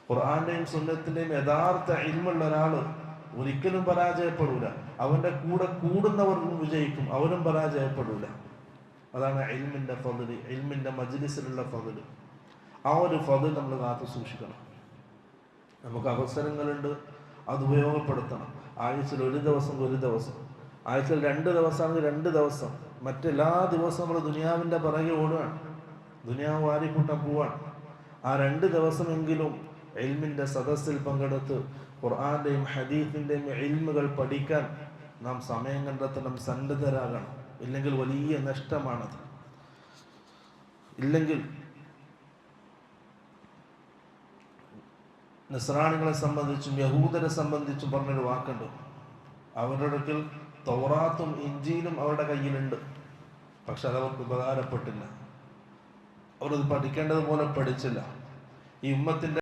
ഖുർആന്റെയും സുന്നത്തിന്റെയും യഥാർത്ഥ ഇൽമുള്ള ഒരാൾ ഒരിക്കലും പരാജയപ്പെടൂല. അവന്റെ കൂടെ കൂടുന്നവർക്കും വിജയിക്കും, അവരും പരാജയപ്പെടൂല. അതാണ് ഇൽമിന്റെ ഫضല്, ഇൽമിന്റെ മജ്ലിസിലുള്ള ഫضല്. ആ ഒരു ഫضൽ നമ്മൾ കാത്തു സൂക്ഷിക്കണം. നമുക്ക് അവസരങ്ങളുണ്ട്, അത് ഉപയോഗപ്പെടുത്തണം. ആഴ്ചയിൽ ഒരു ദിവസം, ആഴ്ചയിൽ 2 ദിവസമാണെങ്കിൽ 2 ദിവസം. മറ്റെല്ലാ ദിവസവും നമ്മൾ ദുനിയാവിന്റെ പിറകെ ഓടുകയാണ്, ദുനിയാവ് വാരിക്കൂട്ടാൻ പോവാണ്. ആ 2 ദിവസമെങ്കിലും ഇൽമിന്റെ സദസ്സിൽ പങ്കെടുത്ത് ഖുർആന്റെയും ഹദീസിന്റെയും ഇൽമുകൾ പഠിക്കാൻ നാം സമയം കണ്ടെത്തണം, സന്നദ്ധരാകണം. ഇല്ലെങ്കിൽ വലിയ നഷ്ടമാണത്. ഇല്ലെങ്കിൽ നസ്രാണികളെ സംബന്ധിച്ചും യഹൂദരെ സംബന്ധിച്ചും പറഞ്ഞൊരു വാക്കുണ്ട്. അവരുടെ അടുക്കൽ തൗറാത്തും ഇഞ്ചീലും അവരുടെ കയ്യിലുണ്ട്, പക്ഷെ അതവർക്ക് ഉപകാരപ്പെട്ടില്ല. അവരത് പഠിക്കേണ്ടതുപോലെ പഠിച്ചില്ല. ഈ ഉമ്മത്തിന്റെ